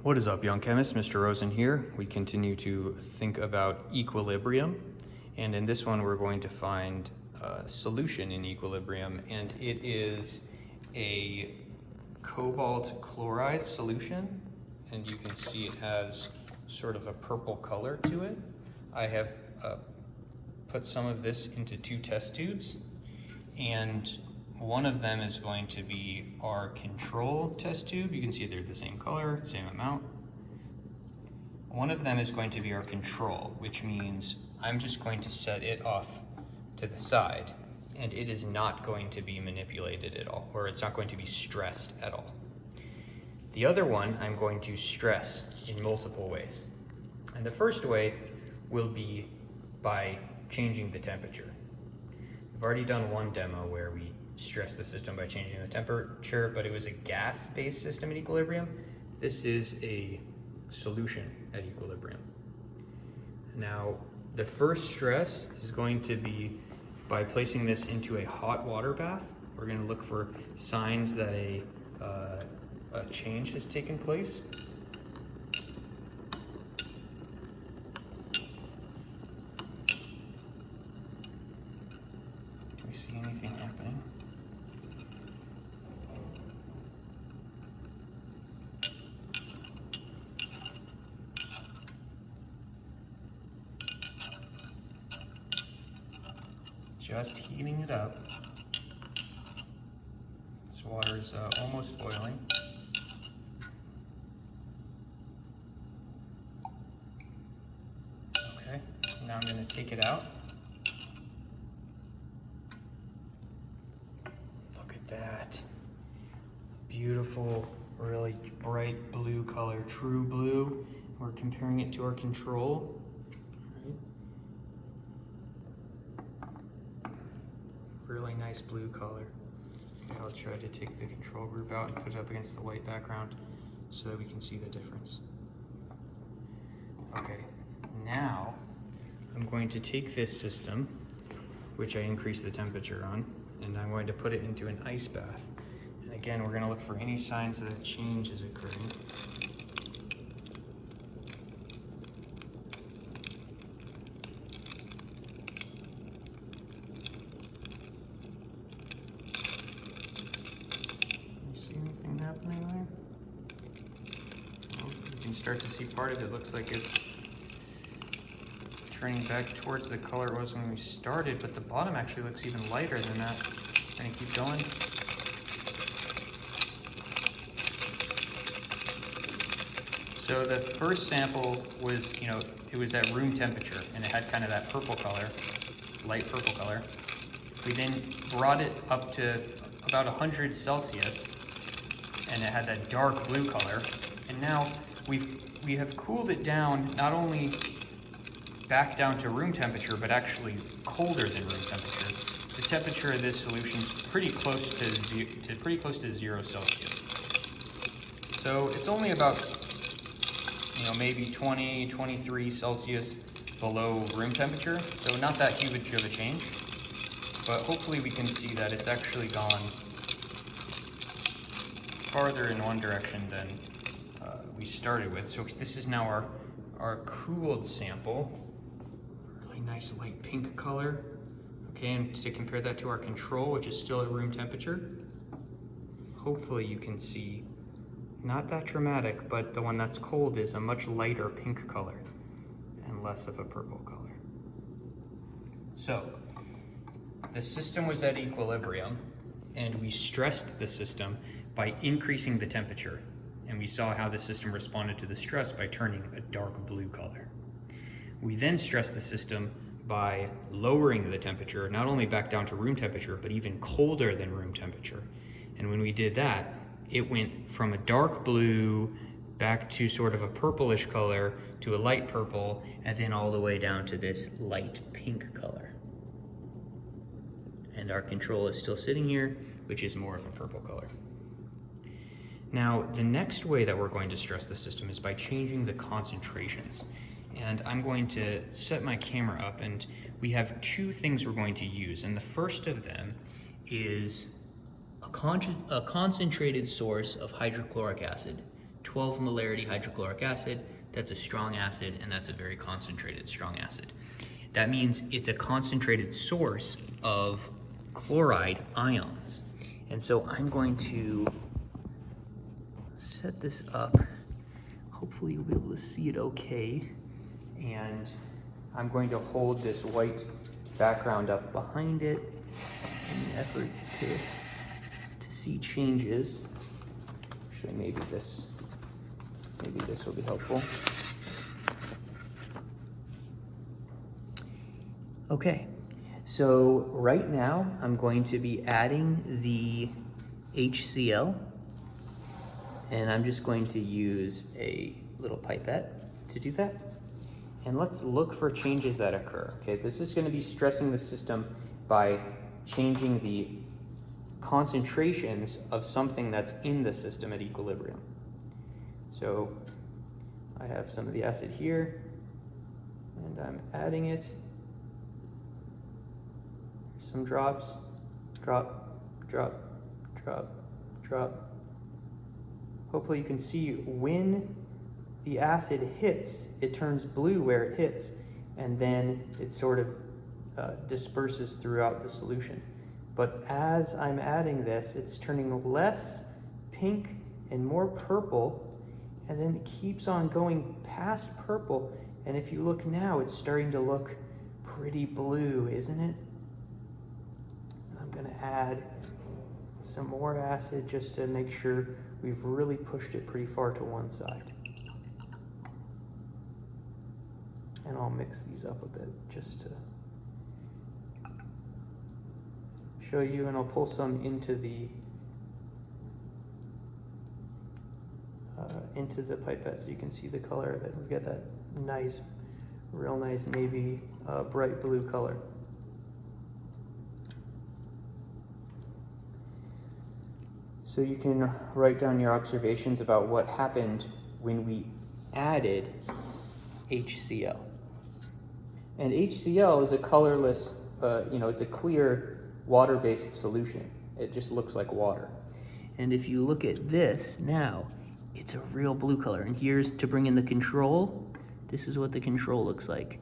What is up, young chemists? Mr. Rosen here. We continue to think about equilibrium, and in this one we're going to find a solution in equilibrium, and it is a cobalt chloride solution, and you can see it has sort of a purple color to it. I have put some of this into two test tubes, and one of them is going to be our control test tube. You can see they're the same color, same amount. One of them is going to be our control, which means I'm just going to set it off to the side, and it is not going to be manipulated at all, or it's not going to be stressed at all. The other one I'm going to stress in multiple ways. And the first way will be by changing the temperature. I've already done one demo where we stress the system by changing the temperature, but it was a gas-based system at equilibrium. This is a solution at equilibrium. Now, the first stress is going to be by placing this into a hot water bath. We're going to look for signs that a change has taken place. Do we see anything happening? Just heating it up. This water is almost boiling. Okay, now I'm going to take it out. Look at that. Beautiful, really bright blue color, true blue. We're comparing it to our control. Really nice blue color. I'll try to take the control group out and put it up against the white background so that we can see the difference. Okay, now I'm going to take this system, which I increased the temperature on, and I'm going to put it into an ice bath. And again, we're going to look for any signs that a change is occurring. Happening there? Well, you can start to see part of it looks like it's turning back towards the color it was when we started, but the bottom actually looks even lighter than that. Gonna keep going. So the first sample was, it was at room temperature, and it had kind of that purple color, light purple color. We then brought it up to about 100 Celsius, and it had that dark blue color. And now we have cooled it down, not only back down to room temperature, but actually colder than room temperature. The temperature of this solution is pretty close to 0 Celsius. So it's only about, maybe 20, 23 Celsius below room temperature. So not that huge of a change, but hopefully we can see that it's actually gone farther in one direction than we started with. So this is now our cooled sample. Really nice light pink color. Okay, and to compare that to our control, which is still at room temperature, hopefully you can see, not that dramatic, but the one that's cold is a much lighter pink color and less of a purple color. So the system was at equilibrium, and we stressed the system by increasing the temperature, and we saw how the system responded to the stress by turning a dark blue color. We then stressed the system by lowering the temperature, not only back down to room temperature, but even colder than room temperature. And when we did that, it went from a dark blue back to sort of a purplish color to a light purple, and then all the way down to this light pink color. And our control is still sitting here, which is more of a purple color. Now, the next way that we're going to stress the system is by changing the concentrations. And I'm going to set my camera up, and we have two things we're going to use. And the first of them is a concentrated source of hydrochloric acid 12 molarity hydrochloric acid. That's a strong acid, and that's a very concentrated strong acid. That means it's a concentrated source of chloride ions. And so I'm going to set this up. Hopefully you'll be able to see it okay. And I'm going to hold this white background up behind it in an effort to see changes. Actually, maybe this will be helpful. Okay, so right now I'm going to be adding the HCl, and I'm just going to use a little pipette to do that. And let's look for changes that occur. Okay, this is going to be stressing the system by changing the concentrations of something that's in the system at equilibrium. So I have some of the acid here, and I'm adding it. Some drops, drop, drop, drop, drop. Hopefully you can see when the acid hits, it turns blue where it hits, and then it sort of disperses throughout the solution. But as I'm adding this, it's turning less pink and more purple, and then it keeps on going past purple. And if you look now, it's starting to look pretty blue, isn't it? I'm gonna add some more acid just to make sure we've really pushed it pretty far to one side. And I'll mix these up a bit just to show you, and I'll pull some into the pipette so you can see the color of it. We've got that nice, real nice navy, bright blue color. So you can write down your observations about what happened when we added HCl. And HCl is a colorless, it's a clear water-based solution. It just looks like water. And if you look at this now, it's a real blue color. And here's to bring in the control. This is what the control looks like.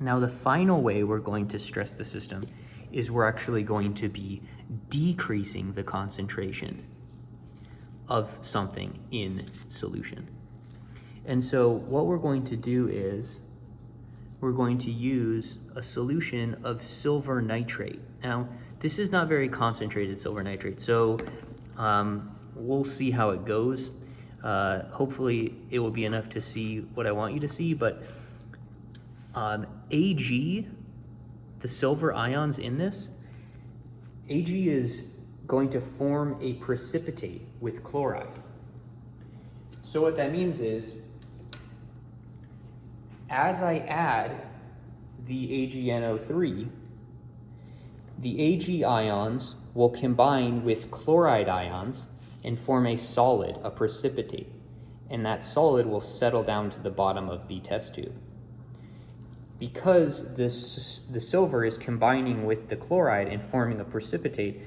Now the final way we're going to stress the system is we're actually going to be decreasing the concentration of something in solution. And so what we're going to do is we're going to use a solution of silver nitrate. Now, this is not very concentrated silver nitrate, so we'll see how it goes. Hopefully it will be enough to see what I want you to see, but Ag, the silver ions in this, Ag is going to form a precipitate with chloride. So what that means is, as I add the AgNO3, the Ag ions will combine with chloride ions and form a solid, a precipitate, and that solid will settle down to the bottom of the test tube. Because the silver is combining with the chloride and forming a precipitate,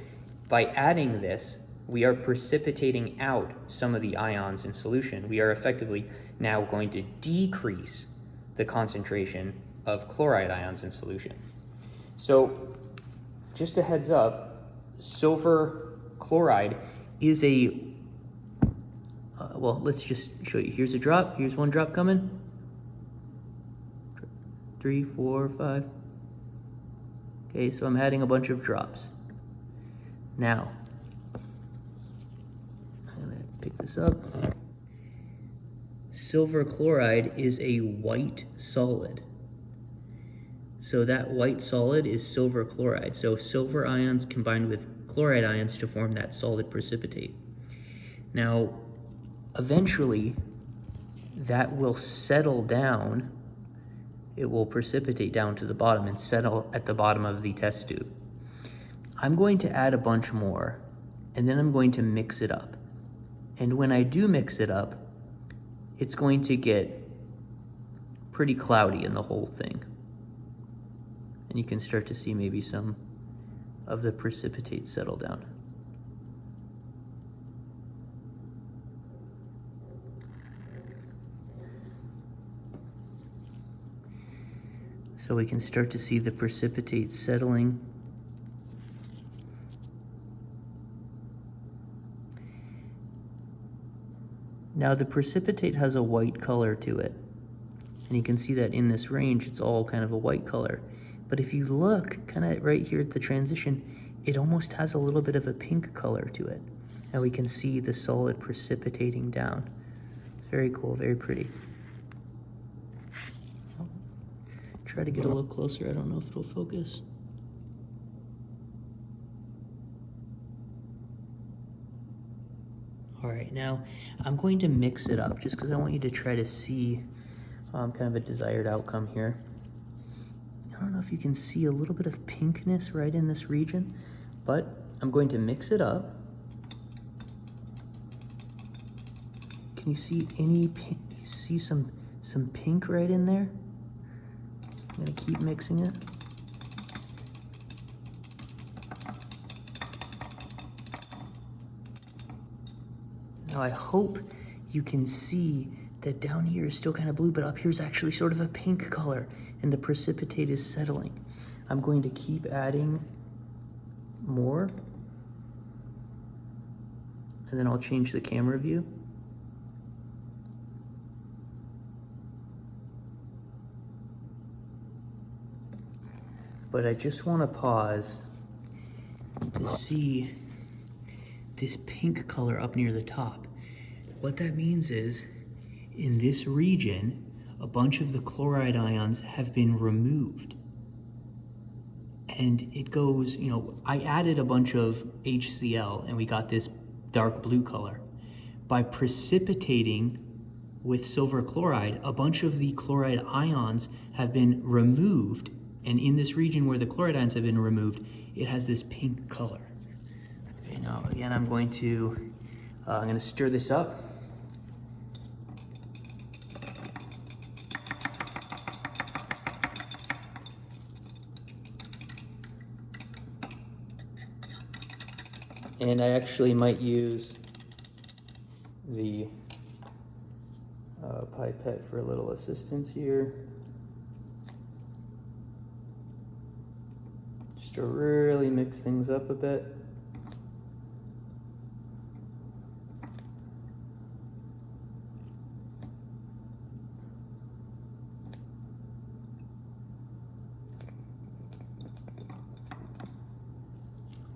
by adding this, we are precipitating out some of the ions in solution. We are effectively now going to decrease the concentration of chloride ions in solution. So, just a heads up, silver chloride is a, well, let's just show you. Here's a drop, here's one drop coming. 3, 4, 5. Okay, so I'm adding a bunch of drops. Now, I'm gonna pick this up. Silver chloride is a white solid. So that white solid is silver chloride. So silver ions combined with chloride ions to form that solid precipitate. Now, eventually, that will settle down. It will precipitate down to the bottom and settle at the bottom of the test tube. I'm going to add a bunch more, and then I'm going to mix it up. And when I do mix it up, it's going to get pretty cloudy in the whole thing. And you can start to see maybe some of the precipitate settle down. So we can start to see the precipitate settling. Now the precipitate has a white color to it. And you can see that in this range, it's all kind of a white color. But if you look kind of right here at the transition, it almost has a little bit of a pink color to it. And we can see the solid precipitating down. Very cool, very pretty. Try to get a little closer. I don't know if it'll focus. All right, now I'm going to mix it up just because I want you to try to see kind of a desired outcome here. I don't know if you can see a little bit of pinkness right in this region, but I'm going to mix it up. Can you see any pink? You see some pink right in there? I'm gonna keep mixing it. Now I hope you can see that down here is still kind of blue, but up here is actually sort of a pink color, and the precipitate is settling. I'm going to keep adding more, and then I'll change the camera view. But I just want to pause to see this pink color up near the top. What that means is, in this region, a bunch of the chloride ions have been removed. And it goes, you know, I added a bunch of HCl and we got this dark blue color. By precipitating with silver chloride, a bunch of the chloride ions have been removed. And in this region where the chloride ions have been removed, it has this pink color. Okay, now again, I'm going to stir this up. And I actually might use the pipette for a little assistance here. Just to really mix things up a bit.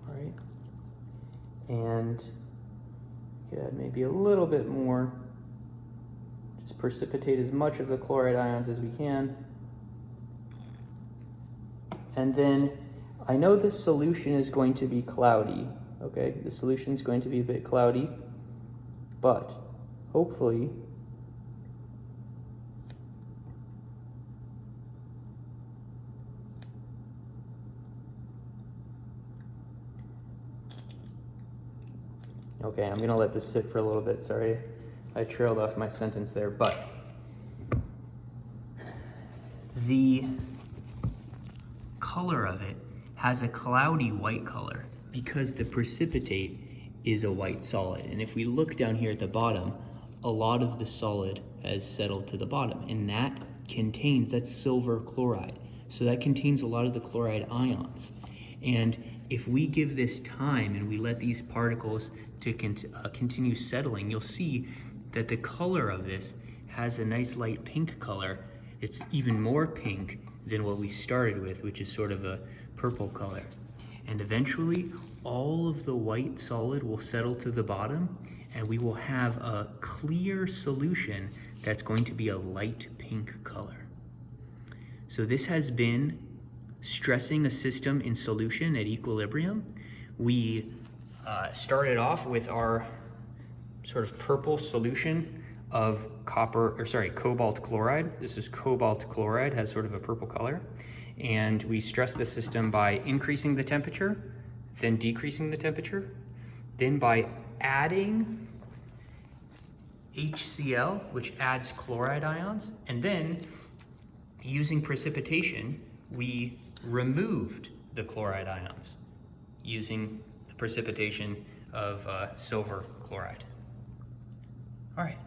All right. And you could add maybe a little bit more. Just precipitate as much of the chloride ions as we can. And then I know this solution is going to be cloudy, okay? The solution is going to be a bit cloudy, but hopefully okay, I'm gonna let this sit for a little bit. Sorry, I trailed off my sentence there, but the color of it has a cloudy white color because the precipitate is a white solid. And if we look down here at the bottom, a lot of the solid has settled to the bottom, and that's silver chloride. So that contains a lot of the chloride ions. And if we give this time and we let these particles to continue settling, you'll see that the color of this has a nice light pink color. It's even more pink than what we started with, which is sort of a purple color. And eventually, all of the white solid will settle to the bottom, and we will have a clear solution that's going to be a light pink color. So this has been stressing a system in solution at equilibrium. We started off with our sort of purple solution of cobalt chloride. This is cobalt chloride, has sort of a purple color. And we stress the system by increasing the temperature, then decreasing the temperature, then by adding HCl, which adds chloride ions, and then using precipitation, we removed the chloride ions using the precipitation of silver chloride. All right.